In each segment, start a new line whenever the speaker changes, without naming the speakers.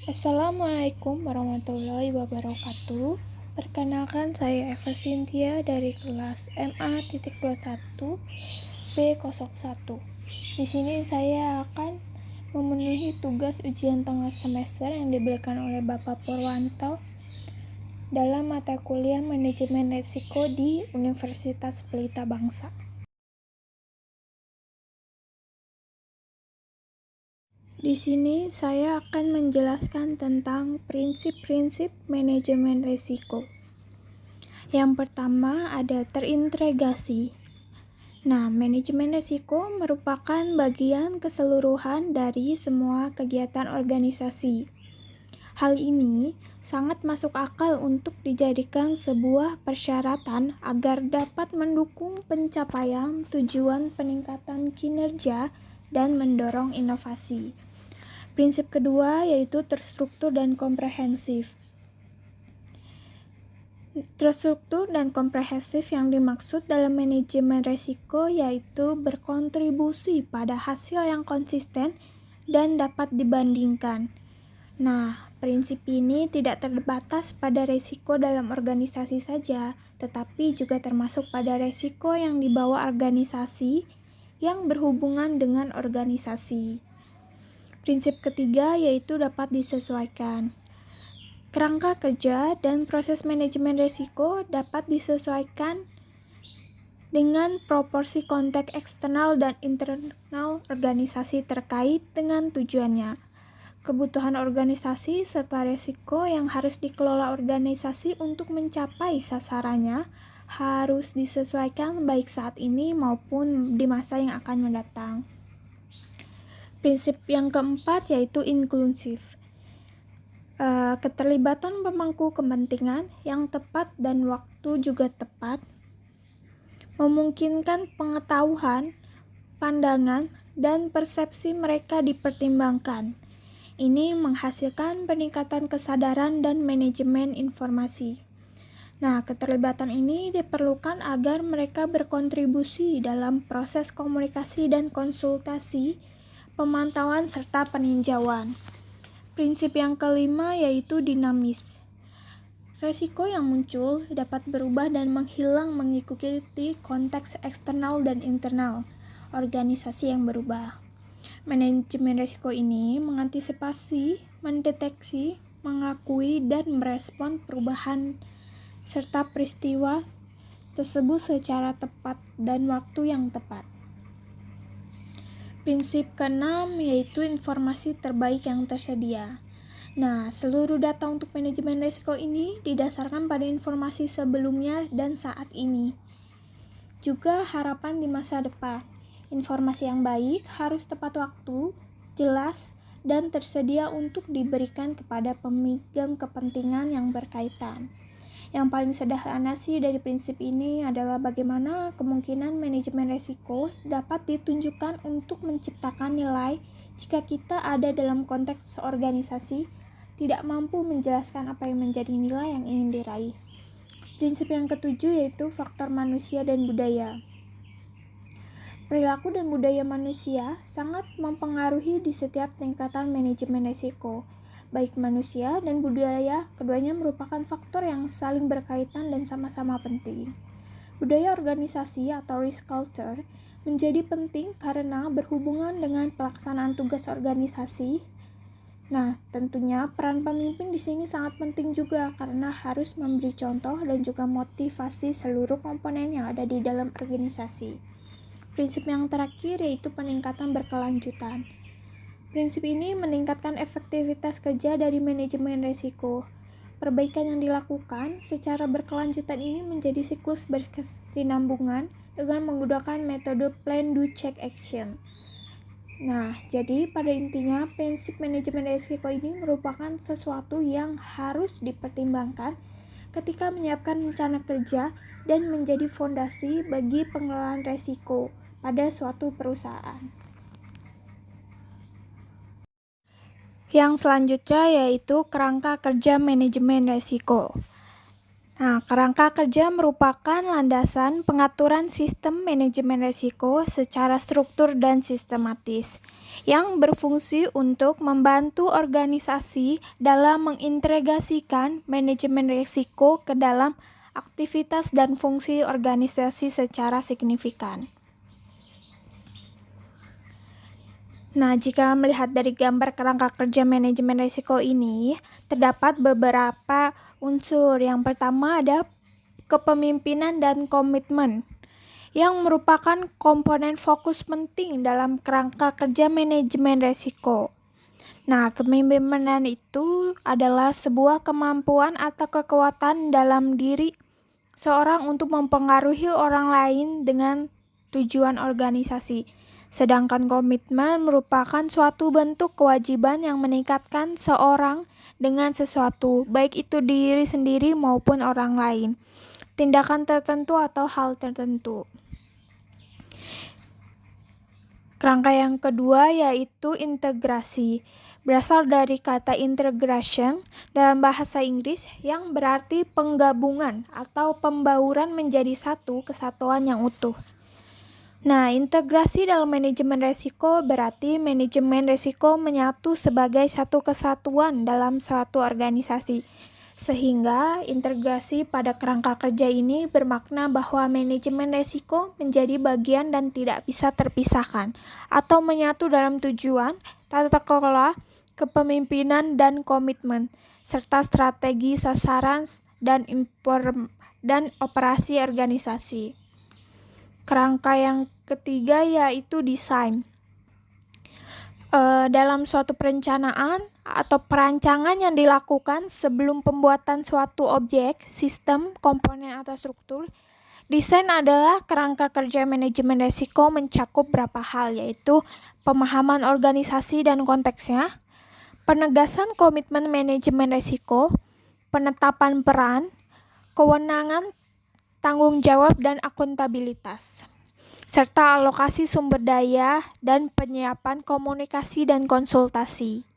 Assalamualaikum warahmatullahi wabarakatuh. Perkenalkan, saya Eva Cynthia dari kelas MA.21 B01. Di sini saya akan memenuhi tugas ujian tengah semester yang diberikan oleh Bapak Purwanto dalam mata kuliah Manajemen Risiko di Universitas Pelita Bangsa. Di sini saya akan menjelaskan tentang prinsip-prinsip manajemen risiko. Yang pertama ada terintegrasi. Nah, manajemen risiko merupakan bagian keseluruhan dari semua kegiatan organisasi. Hal ini sangat masuk akal untuk dijadikan sebuah persyaratan agar dapat mendukung pencapaian tujuan peningkatan kinerja dan mendorong inovasi. Prinsip kedua yaitu terstruktur dan komprehensif. Terstruktur dan komprehensif yang dimaksud dalam manajemen risiko yaitu berkontribusi pada hasil yang konsisten dan dapat dibandingkan. Nah, prinsip ini tidak terbatas pada risiko dalam organisasi saja, tetapi juga termasuk pada risiko yang dibawa organisasi yang berhubungan dengan organisasi. Prinsip ketiga yaitu dapat disesuaikan. Kerangka kerja dan proses manajemen risiko dapat disesuaikan dengan proporsi konteks eksternal dan internal organisasi terkait dengan tujuannya, kebutuhan organisasi, serta risiko yang harus dikelola organisasi untuk mencapai sasarannya harus disesuaikan baik saat ini maupun di masa yang akan mendatang. Prinsip yang keempat yaitu inklusif. Keterlibatan pemangku kepentingan yang tepat dan waktu juga tepat memungkinkan pengetahuan, pandangan, dan persepsi mereka dipertimbangkan. Ini menghasilkan peningkatan kesadaran dan manajemen informasi. Nah, keterlibatan ini diperlukan agar mereka berkontribusi dalam proses komunikasi dan konsultasi, pemantauan, serta peninjauan. Prinsip yang kelima yaitu dinamis. Risiko yang muncul dapat berubah dan menghilang mengikuti konteks eksternal dan internal organisasi yang berubah. Manajemen risiko ini mengantisipasi, mendeteksi, mengakui, dan merespon perubahan serta peristiwa tersebut secara tepat dan waktu yang tepat. Prinsip keenam yaitu informasi terbaik yang tersedia. Nah, seluruh data untuk manajemen risiko ini didasarkan pada informasi sebelumnya dan saat ini. Juga harapan di masa depan. Informasi yang baik harus tepat waktu, jelas, dan tersedia untuk diberikan kepada pemegang kepentingan yang berkaitan. Yang paling sederhana sih dari prinsip ini adalah bagaimana kemungkinan manajemen risiko dapat ditunjukkan untuk menciptakan nilai jika kita ada dalam konteks organisasi tidak mampu menjelaskan apa yang menjadi nilai yang ingin diraih. Prinsip yang ketujuh yaitu faktor manusia dan budaya. Perilaku dan budaya manusia sangat mempengaruhi di setiap tingkatan manajemen risiko. Baik manusia dan budaya, keduanya merupakan faktor yang saling berkaitan dan sama-sama penting. Budaya organisasi atau risk culture menjadi penting karena berhubungan dengan pelaksanaan tugas organisasi. Nah, tentunya peran pemimpin di sini sangat penting juga karena harus memberi contoh dan juga motivasi seluruh komponen yang ada di dalam organisasi. Prinsip yang terakhir yaitu peningkatan berkelanjutan. Prinsip ini meningkatkan efektivitas kerja dari manajemen risiko. Perbaikan yang dilakukan secara berkelanjutan ini menjadi siklus berkesinambungan dengan menggunakan metode plan, do, check, action. Nah, jadi pada intinya prinsip manajemen risiko ini merupakan sesuatu yang harus dipertimbangkan ketika menyiapkan rencana kerja dan menjadi fondasi bagi pengelolaan risiko pada suatu perusahaan. Yang selanjutnya yaitu kerangka kerja manajemen risiko. Nah, kerangka kerja merupakan landasan pengaturan sistem manajemen risiko secara struktur dan sistematis yang berfungsi untuk membantu organisasi dalam mengintegrasikan manajemen risiko ke dalam aktivitas dan fungsi organisasi secara signifikan. Nah, jika melihat dari gambar kerangka kerja manajemen risiko ini, terdapat beberapa unsur. Yang pertama ada kepemimpinan dan komitmen, yang merupakan komponen fokus penting dalam kerangka kerja manajemen risiko. Nah, kepemimpinan itu adalah sebuah kemampuan atau kekuatan dalam diri seorang untuk mempengaruhi orang lain dengan tujuan organisasi. Sedangkan komitmen merupakan suatu bentuk kewajiban yang meningkatkan seorang dengan sesuatu, baik itu diri sendiri maupun orang lain, tindakan tertentu atau hal tertentu. Kerangka yang kedua yaitu integrasi. Berasal dari kata integration dalam bahasa Inggris yang berarti penggabungan atau pembauran menjadi satu kesatuan yang utuh. Nah, integrasi dalam manajemen risiko berarti manajemen risiko menyatu sebagai satu kesatuan dalam suatu organisasi. Sehingga integrasi pada kerangka kerja ini bermakna bahwa manajemen risiko menjadi bagian dan tidak bisa terpisahkan atau menyatu dalam tujuan, tata kelola, kepemimpinan dan komitmen, serta strategi sasaran dan operasi organisasi. Kerangka yang ketiga yaitu desain. Dalam suatu perencanaan atau perancangan yang dilakukan sebelum pembuatan suatu objek, sistem, komponen atau struktur, desain adalah kerangka kerja manajemen risiko mencakup beberapa hal, yaitu pemahaman organisasi dan konteksnya, penegasan komitmen manajemen risiko, penetapan peran, kewenangan, tanggung jawab dan akuntabilitas, serta alokasi sumber daya dan penyiapan komunikasi dan konsultasi.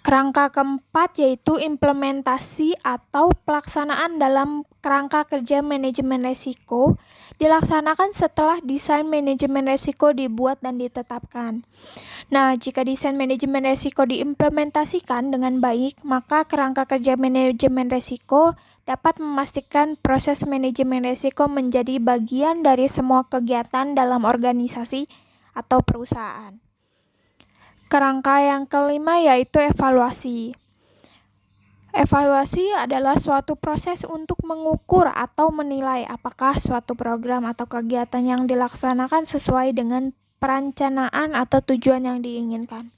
Kerangka keempat yaitu implementasi atau pelaksanaan dalam kerangka kerja manajemen risiko dilaksanakan setelah desain manajemen risiko dibuat dan ditetapkan. Nah, jika desain manajemen risiko diimplementasikan dengan baik, maka kerangka kerja manajemen risiko dapat memastikan proses manajemen risiko menjadi bagian dari semua kegiatan dalam organisasi atau perusahaan. Kerangka yang kelima yaitu evaluasi. Evaluasi adalah suatu proses untuk mengukur atau menilai apakah suatu program atau kegiatan yang dilaksanakan sesuai dengan perencanaan atau tujuan yang diinginkan.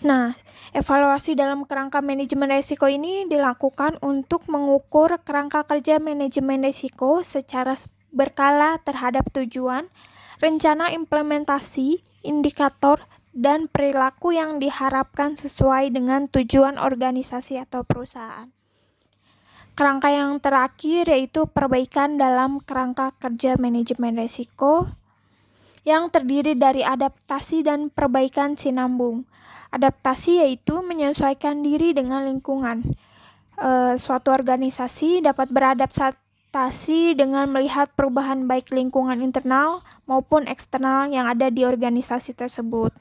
Nah, evaluasi dalam kerangka manajemen risiko ini dilakukan untuk mengukur kerangka kerja manajemen risiko secara berkala terhadap tujuan, rencana implementasi, indikator, dan perilaku yang diharapkan sesuai dengan tujuan organisasi atau perusahaan. Kerangka yang terakhir yaitu perbaikan dalam kerangka kerja manajemen risiko yang terdiri dari adaptasi dan perbaikan sinambung. Adaptasi yaitu menyesuaikan diri dengan lingkungan. Suatu organisasi dapat beradaptasi dengan melihat perubahan baik lingkungan internal maupun eksternal yang ada di organisasi tersebut.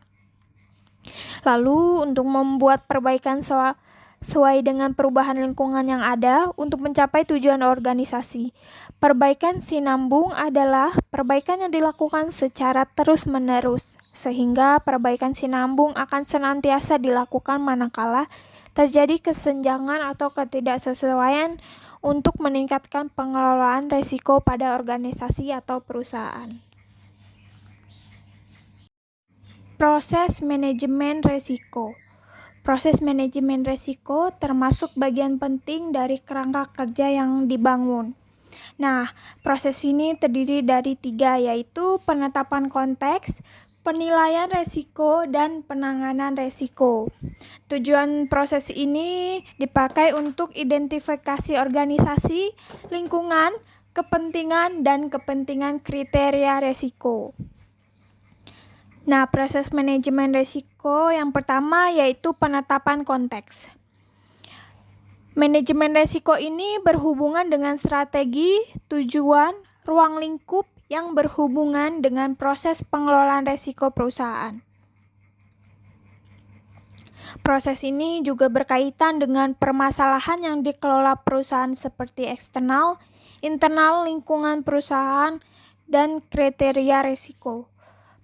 Lalu untuk membuat perbaikan sesuai dengan perubahan lingkungan yang ada untuk mencapai tujuan organisasi. Perbaikan sinambung adalah perbaikan yang dilakukan secara terus-menerus, sehingga perbaikan sinambung akan senantiasa dilakukan manakala terjadi kesenjangan atau ketidaksesuaian untuk meningkatkan pengelolaan risiko pada organisasi atau perusahaan. Proses manajemen risiko. Proses manajemen risiko termasuk bagian penting dari kerangka kerja yang dibangun. Nah, proses ini terdiri dari 3, yaitu penetapan konteks, penilaian risiko, dan penanganan risiko. Tujuan proses ini dipakai untuk identifikasi organisasi, lingkungan, kepentingan, dan kepentingan kriteria risiko. Nah, proses manajemen risiko yang pertama yaitu penetapan konteks. Manajemen resiko ini berhubungan dengan strategi, tujuan, ruang lingkup yang berhubungan dengan proses pengelolaan resiko perusahaan. Proses ini juga berkaitan dengan permasalahan yang dikelola perusahaan seperti eksternal, internal lingkungan perusahaan, dan kriteria resiko.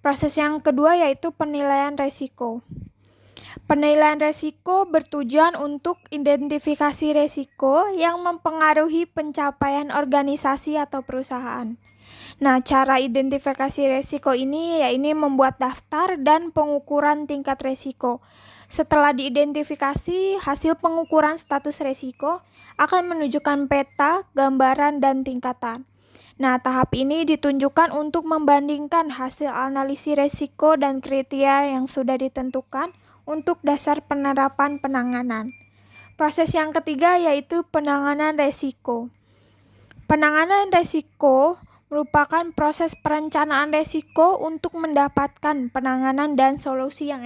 Proses yang kedua yaitu penilaian resiko. Penilaian resiko bertujuan untuk identifikasi resiko yang mempengaruhi pencapaian organisasi atau perusahaan. Nah, cara identifikasi resiko ini membuat daftar dan pengukuran tingkat resiko. Setelah diidentifikasi, hasil pengukuran status resiko akan menunjukkan peta, gambaran, dan tingkatan. Nah, tahap ini ditunjukkan untuk membandingkan hasil analisis resiko dan kriteria yang sudah ditentukan untuk dasar penerapan penanganan. Proses yang ketiga yaitu penanganan resiko. Penanganan resiko merupakan proses perencanaan resiko untuk mendapatkan penanganan dan solusi yang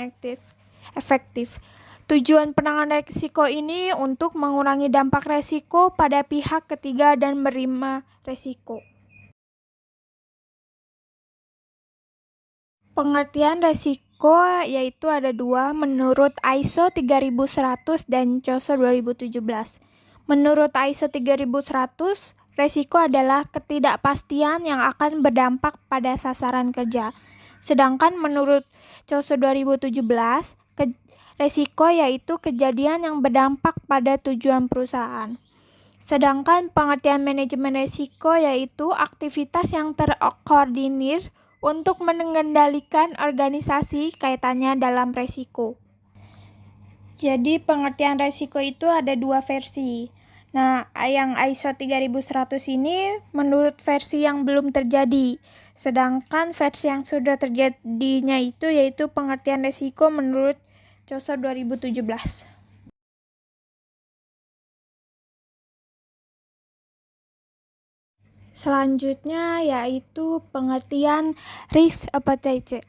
efektif. Tujuan penanganan resiko ini untuk mengurangi dampak resiko pada pihak ketiga dan menerima resiko. Pengertian resiko yaitu ada dua menurut ISO 3100 dan COSO 2017. Menurut ISO 3100, resiko adalah ketidakpastian yang akan berdampak pada sasaran kerja. Sedangkan menurut COSO 2017, resiko yaitu kejadian yang berdampak pada tujuan perusahaan. Sedangkan pengertian manajemen resiko yaitu aktivitas yang terkoordinir untuk mengendalikan organisasi kaitannya dalam resiko. Jadi pengertian resiko itu ada dua versi. Nah, yang ISO 3100 ini menurut versi yang belum terjadi. Sedangkan versi yang sudah terjadinya itu yaitu pengertian resiko menurut COSO 2017. Selanjutnya yaitu pengertian risk appetite.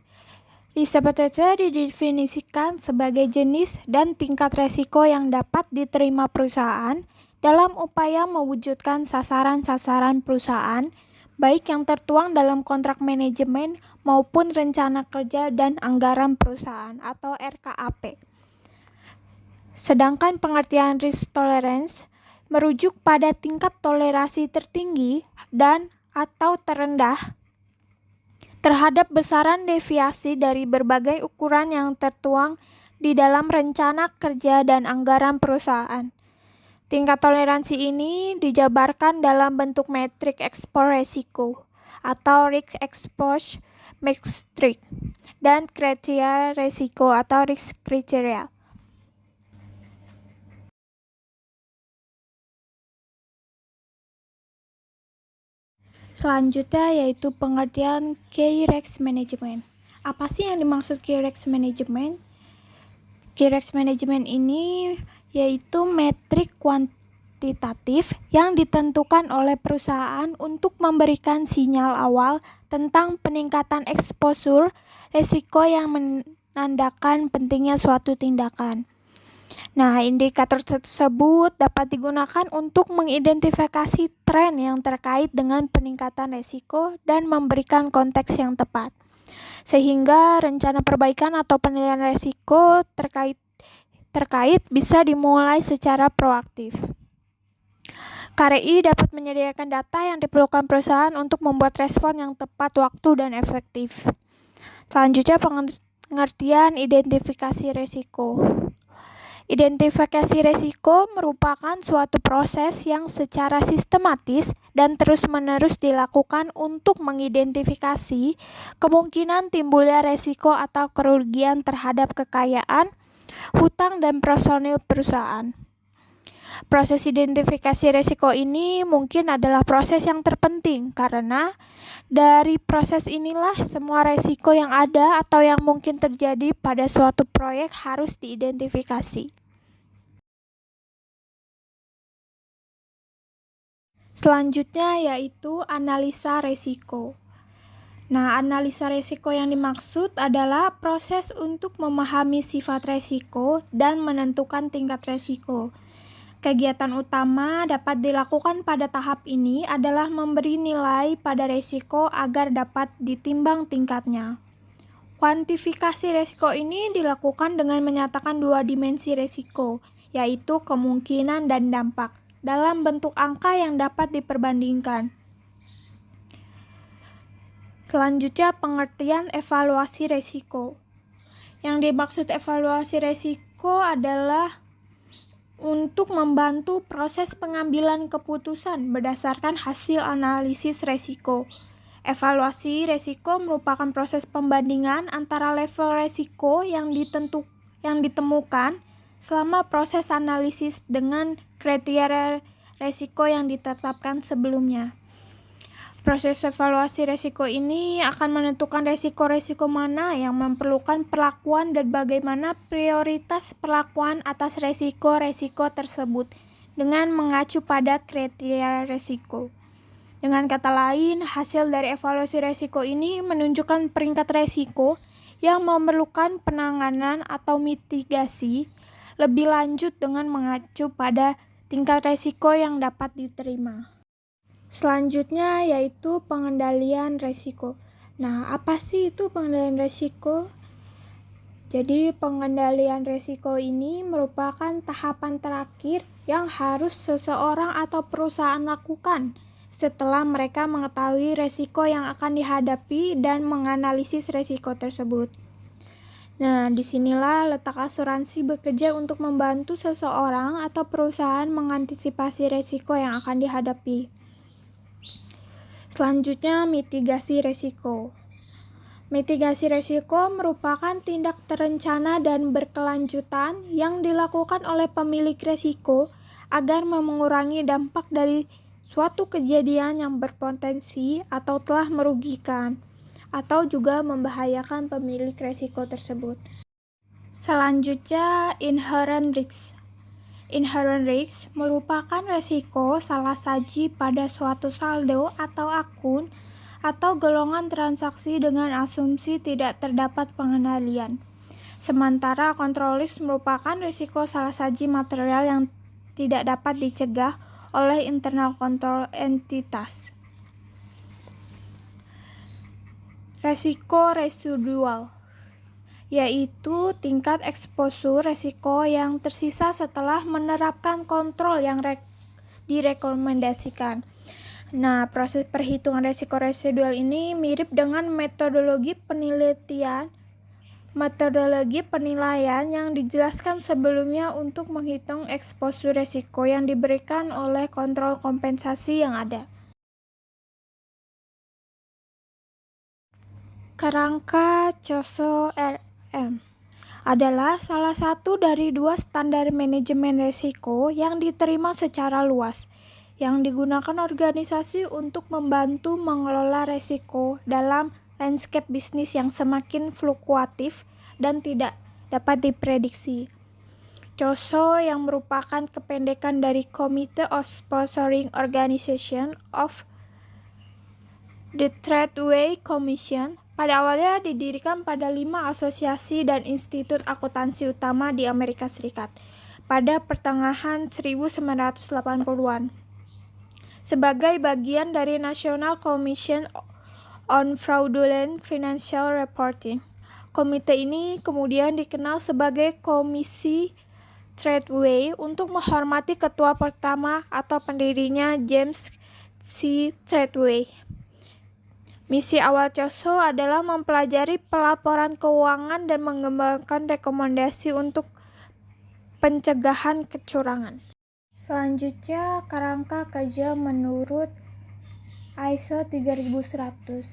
Risk appetite didefinisikan sebagai jenis dan tingkat resiko yang dapat diterima perusahaan dalam upaya mewujudkan sasaran-sasaran perusahaan, baik yang tertuang dalam kontrak manajemen maupun rencana kerja dan anggaran perusahaan atau RKAP. Sedangkan pengertian risk tolerance merujuk pada tingkat toleransi tertinggi dan atau terendah terhadap besaran deviasi dari berbagai ukuran yang tertuang di dalam rencana kerja dan anggaran perusahaan. Tingkat toleransi ini dijabarkan dalam bentuk metrik ekspor resiko atau risk exposure metric dan kriteria resiko atau risk criteria. Selanjutnya yaitu pengertian Key Risk Management. Apa sih yang dimaksud Key Risk Management? Key Risk Management ini yaitu metrik kuantitatif yang ditentukan oleh perusahaan untuk memberikan sinyal awal tentang peningkatan eksposur risiko yang menandakan pentingnya suatu tindakan. Nah, indikator tersebut dapat digunakan untuk mengidentifikasi tren yang terkait dengan peningkatan risiko dan memberikan konteks yang tepat. Sehingga rencana perbaikan atau penilaian risiko terkait bisa dimulai secara proaktif. KRI dapat menyediakan data yang diperlukan perusahaan untuk membuat respon yang tepat waktu dan efektif. Selanjutnya pengertian identifikasi risiko. Identifikasi risiko merupakan suatu proses yang secara sistematis dan terus-menerus dilakukan untuk mengidentifikasi kemungkinan timbulnya risiko atau kerugian terhadap kekayaan, hutang, dan personil perusahaan. Proses identifikasi risiko ini mungkin adalah proses yang terpenting karena dari proses inilah semua risiko yang ada atau yang mungkin terjadi pada suatu proyek harus diidentifikasi. Selanjutnya yaitu analisa risiko. Nah, analisa risiko yang dimaksud adalah proses untuk memahami sifat risiko dan menentukan tingkat risiko. Kegiatan utama dapat dilakukan pada tahap ini adalah memberi nilai pada resiko agar dapat ditimbang tingkatnya. Kuantifikasi resiko ini dilakukan dengan menyatakan dua dimensi resiko, yaitu kemungkinan dan dampak, dalam bentuk angka yang dapat diperbandingkan. Selanjutnya, pengertian evaluasi resiko. Yang dimaksud evaluasi resiko adalah untuk membantu proses pengambilan keputusan berdasarkan hasil analisis resiko. Evaluasi resiko merupakan proses pembandingan antara level resiko yang ditemukan selama proses analisis dengan kriteria resiko yang ditetapkan sebelumnya. Proses evaluasi resiko ini akan menentukan resiko-resiko mana yang memerlukan perlakuan dan bagaimana prioritas perlakuan atas resiko-resiko tersebut dengan mengacu pada kriteria resiko. Dengan kata lain, hasil dari evaluasi resiko ini menunjukkan peringkat resiko yang memerlukan penanganan atau mitigasi lebih lanjut dengan mengacu pada tingkat resiko yang dapat diterima. Selanjutnya yaitu pengendalian resiko. Nah, apa sih itu pengendalian resiko? Jadi, pengendalian resiko ini merupakan tahapan terakhir yang harus seseorang atau perusahaan lakukan setelah mereka mengetahui resiko yang akan dihadapi dan menganalisis resiko tersebut. Nah, disinilah letak asuransi bekerja untuk membantu seseorang atau perusahaan mengantisipasi resiko yang akan dihadapi. Selanjutnya, mitigasi resiko. Mitigasi resiko merupakan tindak terencana dan berkelanjutan yang dilakukan oleh pemilik resiko agar mengurangi dampak dari suatu kejadian yang berpotensi atau telah merugikan, atau juga membahayakan pemilik resiko tersebut. Selanjutnya, inherent risk. Inherent risk merupakan resiko salah saji pada suatu saldo atau akun atau golongan transaksi dengan asumsi tidak terdapat pengendalian. Sementara control risk merupakan risiko salah saji material yang tidak dapat dicegah oleh internal control entitas. Resiko residual yaitu tingkat eksposur resiko yang tersisa setelah menerapkan kontrol yang direkomendasikan. Nah, proses perhitungan resiko residual ini mirip dengan metodologi penilaian yang dijelaskan sebelumnya untuk menghitung eksposur resiko yang diberikan oleh kontrol kompensasi yang ada. Kerangka COSO RM adalah salah satu dari dua standar manajemen risiko yang diterima secara luas, yang digunakan organisasi untuk membantu mengelola risiko dalam landscape bisnis yang semakin fluktuatif dan tidak dapat diprediksi. COSO yang merupakan kependekan dari Committee of Sponsoring Organization of the Tradeway Commission, pada awalnya didirikan pada 5 asosiasi dan institut akuntansi utama di Amerika Serikat pada pertengahan 1980-an. Sebagai bagian dari National Commission on Fraudulent Financial Reporting, komite ini kemudian dikenal sebagai Komisi Tradeway untuk menghormati ketua pertama atau pendirinya James C. Tradeway. Misi awal COSO adalah mempelajari pelaporan keuangan dan mengembangkan rekomendasi untuk pencegahan kecurangan. Selanjutnya, kerangka kerja menurut ISO 3100.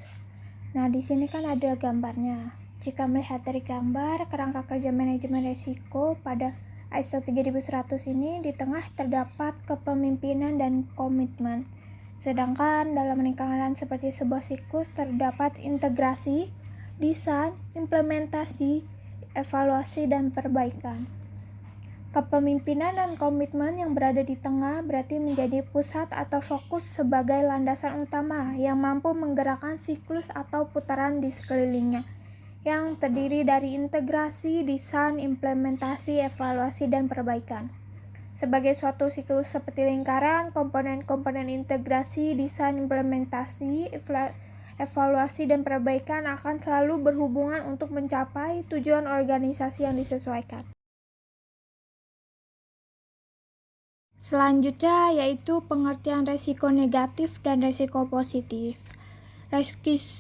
Nah, di sini kan ada gambarnya. Jika melihat dari gambar, kerangka kerja manajemen risiko pada ISO 3100 ini di tengah terdapat kepemimpinan dan komitmen. Sedangkan dalam lingkaran seperti sebuah siklus terdapat integrasi, desain, implementasi, evaluasi, dan perbaikan. Kepemimpinan dan komitmen yang berada di tengah berarti menjadi pusat atau fokus sebagai landasan utama yang mampu menggerakkan siklus atau putaran di sekelilingnya, yang terdiri dari integrasi, desain, implementasi, evaluasi, dan perbaikan. Sebagai suatu siklus seperti lingkaran, komponen-komponen integrasi, desain, implementasi, evaluasi, dan perbaikan akan selalu berhubungan untuk mencapai tujuan organisasi yang disesuaikan. Selanjutnya yaitu pengertian resiko negatif dan resiko positif.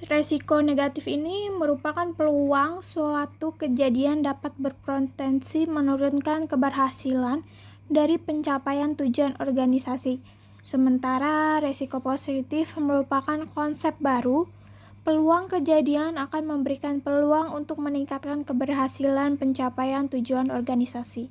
Resiko negatif ini merupakan peluang suatu kejadian dapat berpotensi menurunkan keberhasilan dari pencapaian tujuan organisasi. Sementara resiko positif merupakan konsep baru. Peluang kejadian akan memberikan peluang untuk meningkatkan keberhasilan pencapaian tujuan organisasi.